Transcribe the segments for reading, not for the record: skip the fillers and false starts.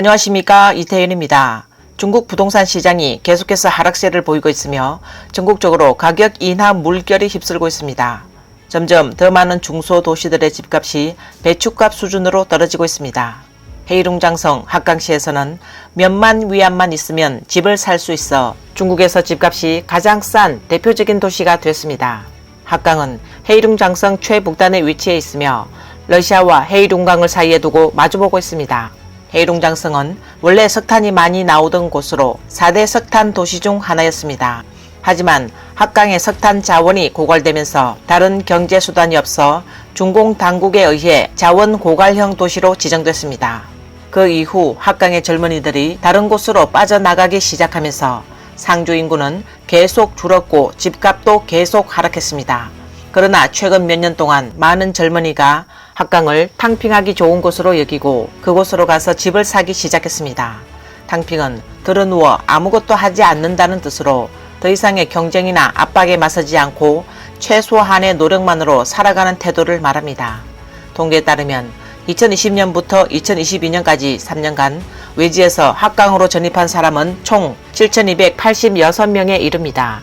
안녕하십니까, 이태윤입니다. 중국 부동산 시장이 계속해서 하락세를 보이고 있으며 전국적으로 가격 인하 물결이 휩쓸고 있습니다. 점점 더 많은 중소도시들의 집값이 배축값 수준으로 떨어지고 있습니다. 헤이룽장성 합강시에서는 몇만 위안만 있으면 집을 살 수 있어 중국에서 집값이 가장 싼 대표적인 도시가 됐습니다. 합강은 헤이룽장성 최북단에 위치해 있으며 러시아와 헤이룽강을 사이에 두고 마주보고 있습니다. 헤이룽장성은 원래 석탄이 많이 나오던 곳으로 4대 석탄 도시 중 하나였습니다. 하지만 합강의 석탄 자원이 고갈되면서 다른 경제 수단이 없어 중공 당국에 의해 자원 고갈형 도시로 지정됐습니다. 그 이후 합강의 젊은이들이 다른 곳으로 빠져나가기 시작하면서 상주 인구는 계속 줄었고 집값도 계속 하락했습니다. 그러나 최근 몇 년 동안 많은 젊은이가 합강을 탕핑하기 좋은 곳으로 여기고 그곳으로 가서 집을 사기 시작했습니다. 탕핑은 들어누워 아무것도 하지 않는다는 뜻으로 더 이상의 경쟁이나 압박에 맞서지 않고 최소한의 노력만으로 살아가는 태도를 말합니다. 통계에 따르면 2020년부터 2022년까지 3년간 외지에서 합강으로 전입한 사람은 총 7,286명에 이릅니다.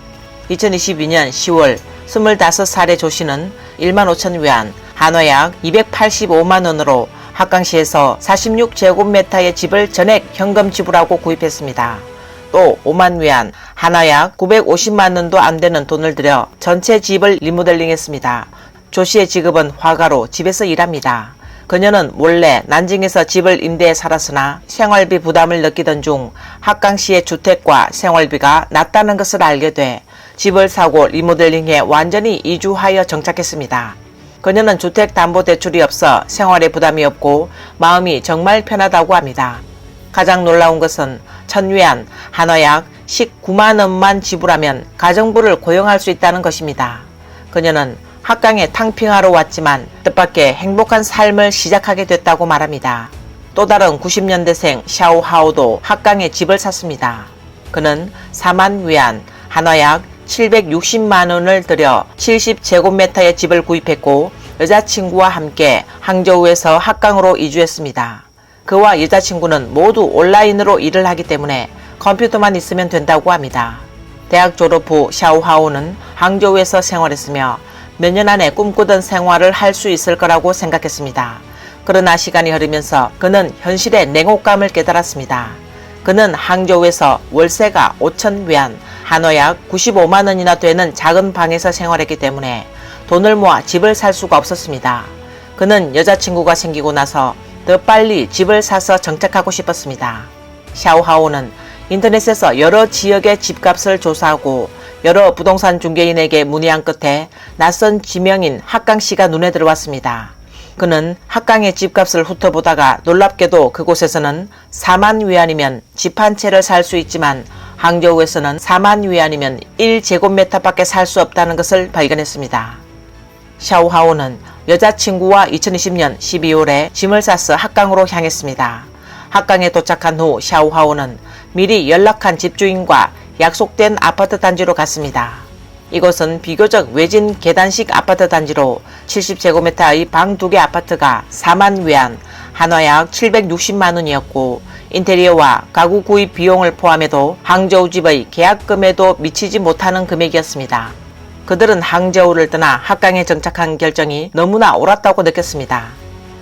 2022년 10월 25살의 조 씨는 1만 5천 위안, 한화약 285만 원으로 합강시에서 46제곱미터의 집을 전액 현금 지불하고 구입했습니다. 또 5만 위안, 한화약 950만 원도 안 되는 돈을 들여 전체 집을 리모델링했습니다. 조 씨의 직업은 화가로 집에서 일합니다. 그녀는 원래 난징에서 집을 임대해 살았으나 생활비 부담을 느끼던 중 합강시의 주택과 생활비가 낮다는 것을 알게 돼 집을 사고 리모델링해 완전히 이주하여 정착했습니다. 그녀는 주택담보대출이 없어 생활에 부담이 없고 마음이 정말 편하다고 합니다. 가장 놀라운 것은 1,000위안, 한화약 19만 원만 지불하면 가정부를 고용할 수 있다는 것입니다. 그녀는 합강에 탕핑하러 왔지만 뜻밖의 행복한 삶을 시작하게 됐다고 말합니다. 또 다른 90년대생 샤오하오도 합강에 집을 샀습니다. 그는 4만 위안, 한화약 760만 원을 들여 70제곱미터의 집을 구입했고 여자친구와 함께 항저우에서 합강으로 이주했습니다. 그와 여자친구는 모두 온라인으로 일을 하기 때문에 컴퓨터만 있으면 된다고 합니다. 대학 졸업 후 샤오하오는 항저우에서 생활했으며 몇 년 안에 꿈꾸던 생활을 할 수 있을 거라고 생각했습니다. 그러나 시간이 흐르면서 그는 현실의 냉혹감을 깨달았습니다. 그는 항저우에서 월세가 5천 위안, 한화약 95만 원이나 되는 작은 방에서 생활했기 때문에 돈을 모아 집을 살 수가 없었습니다. 그는 여자친구가 생기고 나서 더 빨리 집을 사서 정착하고 싶었습니다. 샤오하오는 인터넷에서 여러 지역의 집값을 조사하고 여러 부동산 중개인에게 문의한 끝에 낯선 지명인 합강시가 눈에 들어왔습니다. 그는 합강의 집값을 훑어보다가 놀랍게도 그곳에서는 4만 위안이면 집 한 채를 살 수 있지만 항저우에서는 4만 위안이면 1제곱미터밖에 살 수 없다는 것을 발견했습니다. 샤오하오는 여자친구와 2020년 12월에 짐을 싸서 합강으로 향했습니다. 합강에 도착한 후 샤오하오는 미리 연락한 집주인과 약속된 아파트 단지로 갔습니다. 이곳은 비교적 외진 계단식 아파트 단지로 70제곱미터의 방 2개 아파트가 4만 위안, 한화약 760만 원이었고 인테리어와 가구 구입 비용을 포함해도 항저우 집의 계약금에도 미치지 못하는 금액이었습니다. 그들은 항저우를 떠나 합강에 정착한 결정이 너무나 옳았다고 느꼈습니다.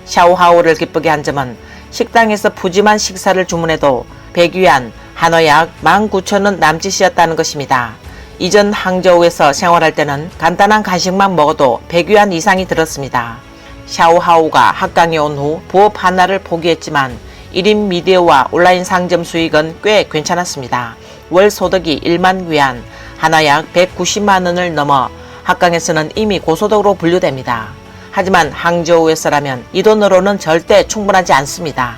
샤오하오를 기쁘게 한 점은 식당에서 푸짐한 식사를 주문해도 100위안, 한화약 19,000원 남짓이었다는 것입니다. 이전 항저우에서 생활할 때는 간단한 간식만 먹어도 100위안 이상이 들었습니다. 샤오하오가 합강에 온 후 부업 하나를 포기했지만 1인 미디어와 온라인 상점 수익은 꽤 괜찮았습니다. 월 소득이 1만 위안, 한화약 190만 원을 넘어 합강에서는 이미 고소득으로 분류됩니다. 하지만 항저우에서라면 이 돈으로는 절대 충분하지 않습니다.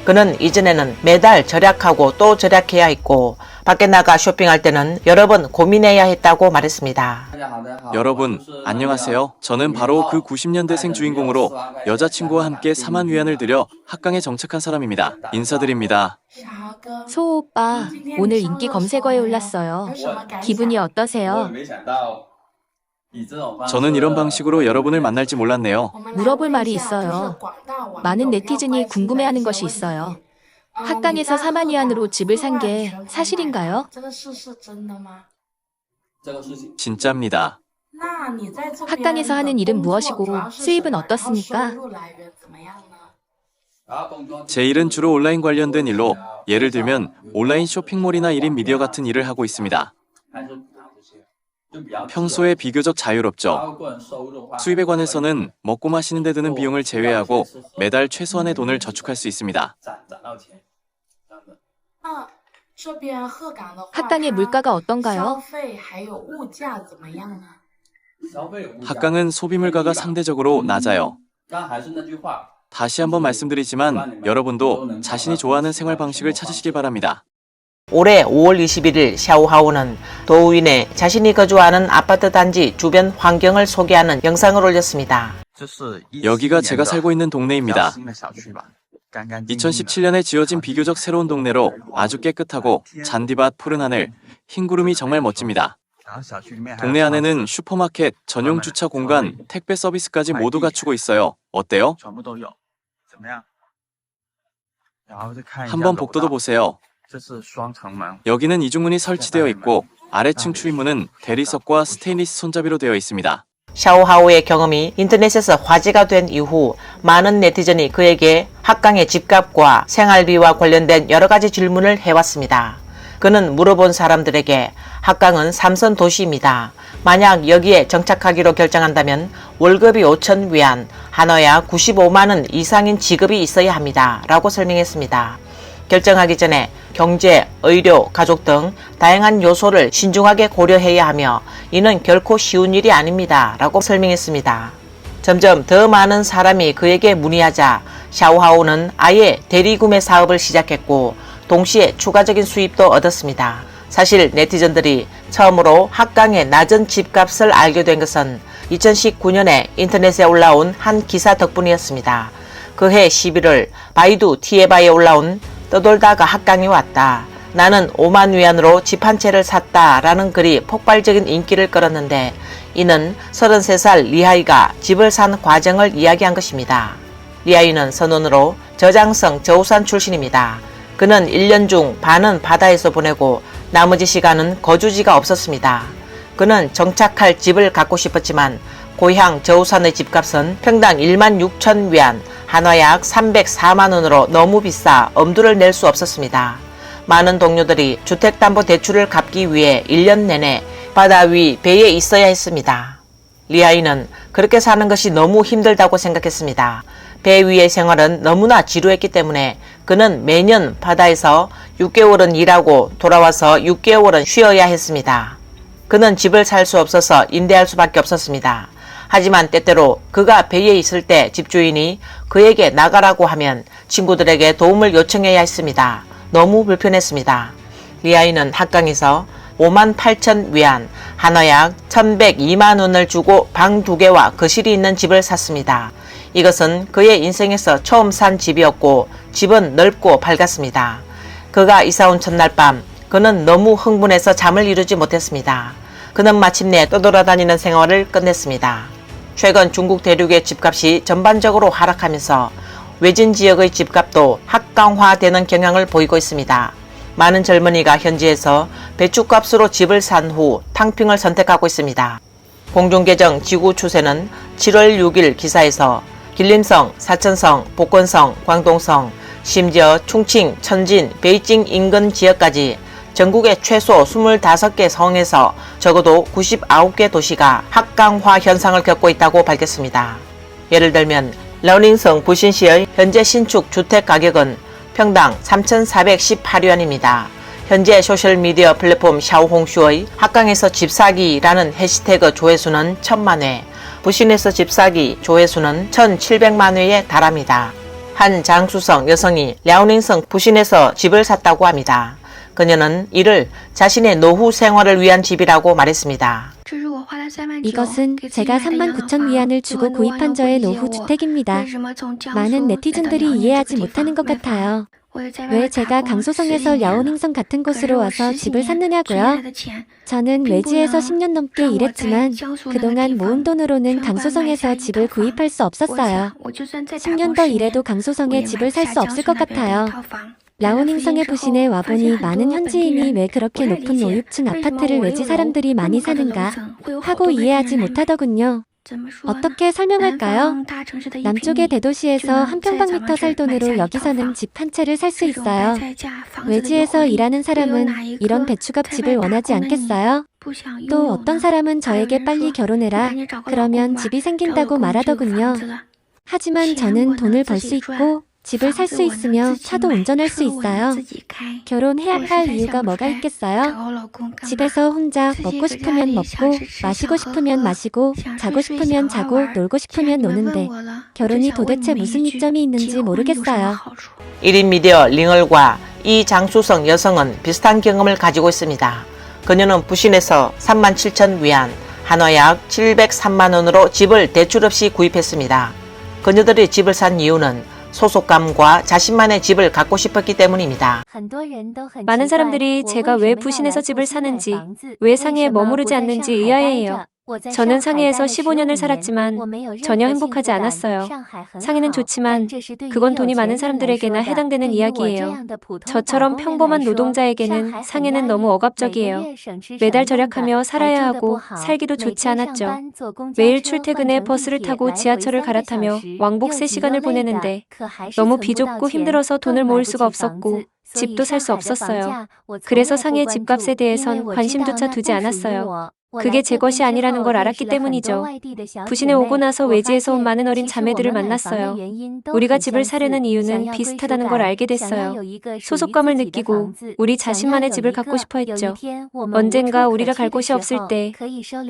그는 이전에는 매달 절약하고 또 절약해야 했고 밖에 나가 쇼핑할 때는 여러 번 고민해야 했다고 말했습니다. 여러분, 안녕하세요. 저는 바로 그 90년대생 주인공으로 여자친구와 함께 4만 위안을 들여 합강에 정착한 사람입니다. 인사드립니다. 소 오빠, 오늘 인기 검색어에 올랐어요. 기분이 어떠세요? 저는 이런 방식으로 여러분을 만날지 몰랐네요. 물어볼 말이 있어요. 많은 네티즌이 궁금해하는 것이 있어요. 학강에서 4만 위안으로 집을 산 게 사실인가요? 진짜입니다. 학강에서 하는 일은 무엇이고 수입은 어떻습니까? 제 일은 주로 온라인 관련된 일로 예를 들면 온라인 쇼핑몰이나 1인 미디어 같은 일을 하고 있습니다. 평소에 비교적 자유롭죠. 수입에 관해서는 먹고 마시는 데 드는 비용을 제외하고 매달 최소한의 돈을 저축할 수 있습니다. 학강의 물가가 어떤가요? 학강은 소비 물가가 상대적으로 낮아요. 다시 한번 말씀드리지만 여러분도 자신이 좋아하는 생활 방식을 찾으시길 바랍니다. 올해 5월 21일 샤오하오는 도우인에 자신이 거주하는 아파트 단지 주변 환경을 소개하는 영상을 올렸습니다. 여기가 제가 살고 있는 동네입니다. 2017년에 지어진 비교적 새로운 동네로 아주 깨끗하고 잔디밭, 푸른 하늘, 흰 구름이 정말 멋집니다. 동네 안에는 슈퍼마켓, 전용 주차 공간, 택배 서비스까지 모두 갖추고 있어요. 어때요? 한번 복도도 보세요. 여기는 이중문이 설치되어 있고 아래층 출입문은 대리석과 스테인리스 손잡이로 되어 있습니다. 샤오하오의 경험이 인터넷에서 화제가 된 이후 많은 네티즌이 그에게 학강의 집값과 생활비와 관련된 여러 가지 질문을 해왔습니다. 그는 물어본 사람들에게 학강은 삼선 도시입니다. 만약 여기에 정착하기로 결정한다면 월급이 5천 위안, 한화약 95만 원 이상인 직업이 있어야 합니다. 라고 설명했습니다. 결정하기 전에 경제, 의료, 가족 등 다양한 요소를 신중하게 고려해야 하며 이는 결코 쉬운 일이 아닙니다. 라고 설명했습니다. 점점 더 많은 사람이 그에게 문의하자 샤오하오는 아예 대리구매 사업을 시작했고 동시에 추가적인 수입도 얻었습니다. 사실 네티즌들이 처음으로 학강의 낮은 집값을 알게 된 것은 2019년에 인터넷에 올라온 한 기사 덕분이었습니다. 그해 11월 바이두 티에바에 올라온 떠돌다가 학강에 왔다. 나는 5만 위안으로 집 한 채를 샀다. 라는 글이 폭발적인 인기를 끌었는데 이는 33살 리하이가 집을 산 과정을 이야기한 것입니다. 리하이는 선원으로 저장성 저우산 출신입니다. 그는 1년 중 반은 바다에서 보내고 나머지 시간은 거주지가 없었습니다. 그는 정착할 집을 갖고 싶었지만 고향 저우산의 집값은 평당 1만 6천 위안, 한화약 304만 원으로 너무 비싸 엄두를 낼 수 없었습니다. 많은 동료들이 주택담보대출을 갚기 위해 1년 내내 바다 위 배에 있어야 했습니다. 리아이는 그렇게 사는 것이 너무 힘들다고 생각했습니다. 배 위의 생활은 너무나 지루했기 때문에 그는 매년 바다에서 6개월은 일하고 돌아와서 6개월은 쉬어야 했습니다. 그는 집을 살 수 없어서 임대할 수밖에 없었습니다. 하지만 때때로 그가 배에 있을 때 집주인이 그에게 나가라고 하면 친구들에게 도움을 요청해야 했습니다. 너무 불편했습니다. 리아이는 학강에서 5만 8천 위안, 한화약 1102만 원을 주고 방 2개와 거실이 있는 집을 샀습니다. 이것은 그의 인생에서 처음 산 집이었고 집은 넓고 밝았습니다. 그가 이사온 첫날 밤 그는 너무 흥분해서 잠을 이루지 못했습니다. 그는 마침내 떠돌아다니는 생활을 끝냈습니다. 최근 중국 대륙의 집값이 전반적으로 하락하면서 외진 지역의 집값도 학강화되는 경향을 보이고 있습니다. 많은 젊은이가 현지에서 배추값으로 집을 산 후 탕핑을 선택하고 있습니다. 공중계정 지구추세는 7월 6일 기사에서 길림성, 사천성, 복건성, 광동성, 심지어 충칭, 천진, 베이징 인근 지역까지 전국의 최소 25개 성에서 적어도 99개 도시가 학강화 현상을 겪고 있다고 밝혔습니다. 예를 들면 러닝성 부신시의 현재 신축 주택 가격은 평당 3,418위안입니다. 현재 소셜미디어 플랫폼 샤오홍슈의 학강에서 집 사기라는 해시태그 조회수는 1,000만 회, 부신에서 집 사기 조회수는 1,700만 회에 달합니다. 한 장수성 여성이 랴오닝성 부신에서 집을 샀다고 합니다. 그녀는 이를 자신의 노후 생활을 위한 집이라고 말했습니다. 이것은 제가 3만 9천 위안을 주고 구입한 저의 노후 주택입니다. 많은 네티즌들이 이해하지 못하는 것 같아요. 왜 제가 강소성에서 야오닝성 같은 곳으로 와서 집을 샀느냐고요? 저는 외지에서 10년 넘게 일했지만 그동안 모은 돈으로는 강소성에서 집을 구입할 수 없었어요. 10년 더 일해도 강소성에 집을 살 수 없을 것 같아요. 랴오닝성의 부신에 와보니 많은 현지인이 왜 그렇게 높은 5, 6층 아파트를 외지 사람들이 많이 사는가 하고 이해하지 못하더군요. 어떻게 설명할까요? 남쪽의 대도시에서 한 평방미터 살 돈으로 여기서는 집 한 채를 살 수 있어요. 외지에서 일하는 사람은 이런 배추값 집을 원하지 않겠어요? 또 어떤 사람은 저에게 빨리 결혼해라, 그러면 집이 생긴다고 말하더군요. 하지만 저는 돈을 벌 수 있고 집을 살 수 있으며 차도 운전할 수 있어요. 결혼해야 할 이유가 뭐가 있겠어요? 집에서 혼자 먹고 싶으면 먹고, 마시고 싶으면 마시고, 자고 싶으면 자고, 놀고 싶으면 노는데 결혼이 도대체 무슨 이점이 있는지 모르겠어요. 1인 미디어 링얼과 이 장수성 여성은 비슷한 경험을 가지고 있습니다. 그녀는 부신에서 37,000 위안, 한화 약 703만 원으로 집을 대출 없이 구입했습니다. 그녀들이 집을 산 이유는 소속감과 자신만의 집을 갖고 싶었기 때문입니다. 많은 사람들이 제가 왜 부신에서 집을 사는지, 왜 상해에 머무르지 않는지 의아해해요. 저는 상해에서 15년을 살았지만 전혀 행복하지 않았어요. 상해는 좋지만 그건 돈이 많은 사람들에게나 해당되는 이야기예요. 저처럼 평범한 노동자에게는 상해는 너무 억압적이에요. 매달 절약하며 살아야 하고 살기도 좋지 않았죠. 매일 출퇴근에 버스를 타고 지하철을 갈아타며 왕복 3시간을 보내는데 너무 비좁고 힘들어서 돈을 모을 수가 없었고 집도 살 수 없었어요. 그래서 상해 집값에 대해선 관심조차 두지 않았어요. 그게 제 것이 아니라는 걸 알았기 때문이죠. 부신에 오고 나서 외지에서 온 많은 어린 자매들을 만났어요. 우리가 집을 사려는 이유는 비슷하다는 걸 알게 됐어요. 소속감을 느끼고 우리 자신만의 집을 갖고 싶어 했죠. 언젠가 우리가 갈 곳이 없을 때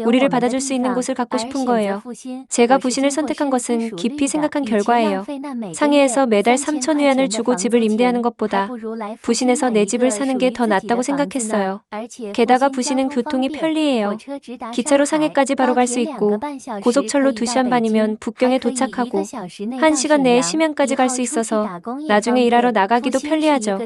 우리를 받아줄 수 있는 곳을 갖고 싶은 거예요. 제가 부신을 선택한 것은 깊이 생각한 결과예요. 상해에서 매달 3,000 위안을 주고 집을 임대하는 것보다 부신에서 내 집을 사는 게 더 낫다고 생각했어요. 게다가 부신은 교통이 편리해요. 기차로 상해까지 바로 갈 수 있고 고속철로 2시간 반이면 북경에 도착하고 1시간 내에 심양까지 갈 수 있어서 나중에 일하러 나가기도 편리하죠.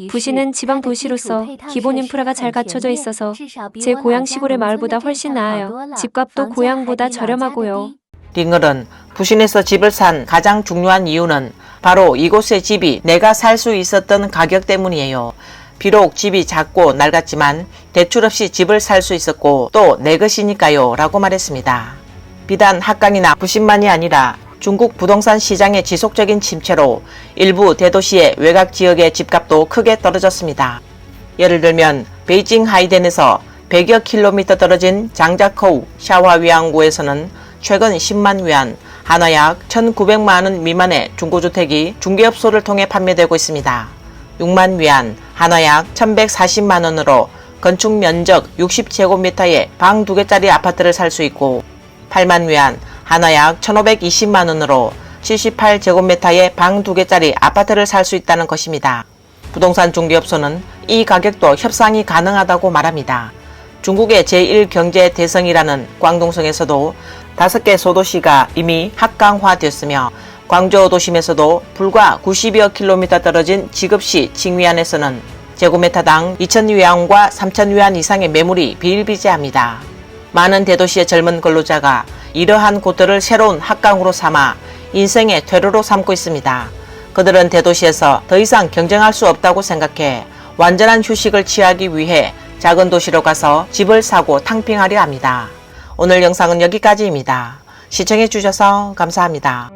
부신은 지방 도시로서 기본 인프라가 잘 갖춰져 있어서 제 고향 시골의 마을보다 훨씬 나아요. 집값도 고향보다 저렴하고요. 링얼은 부신에서 집을 산 가장 중요한 이유는 바로 이곳의 집이 내가 살 수 있었던 가격 때문이에요. 비록 집이 작고 낡았지만 대출 없이 집을 살 수 있었고 또 내 것이니까요 라고 말했습니다. 비단 학강이나 부신만이 아니라 중국 부동산 시장의 지속적인 침체로 일부 대도시의 외곽 지역의 집값도 크게 떨어졌습니다. 예를 들면 베이징 하이덴에서 100여 킬로미터 떨어진 장자커우 샤화위안구에서는 최근 10만 위안, 한화 약 1,900만 원 미만의 중고주택이 중개업소를 통해 판매되고 있습니다. 6만 위안, 한화 약 1,140만 원으로 건축 면적 60제곱미터의 방 2개짜리 아파트를 살 수 있고 8만 위안, 한화 약 1,520만 원으로 78제곱미터의 방 2개짜리 아파트를 살 수 있다는 것입니다. 부동산 중개업소는 이 가격도 협상이 가능하다고 말합니다. 중국의 제1경제 대성이라는 광동성에서도 5개 소도시가 이미 합강화됐으며 광저우 도심에서도 불과 90여 킬로미터 떨어진 지급시 칭위안에서는 제곱미터당 2,000위안과 3,000위안 이상의 매물이 비일비재합니다. 많은 대도시의 젊은 근로자가 이러한 곳들을 새로운 합강으로 삼아 인생의 퇴로로 삼고 있습니다. 그들은 대도시에서 더 이상 경쟁할 수 없다고 생각해 완전한 휴식을 취하기 위해 작은 도시로 가서 집을 사고 탕핑하려 합니다. 오늘 영상은 여기까지입니다. 시청해 주셔서 감사합니다.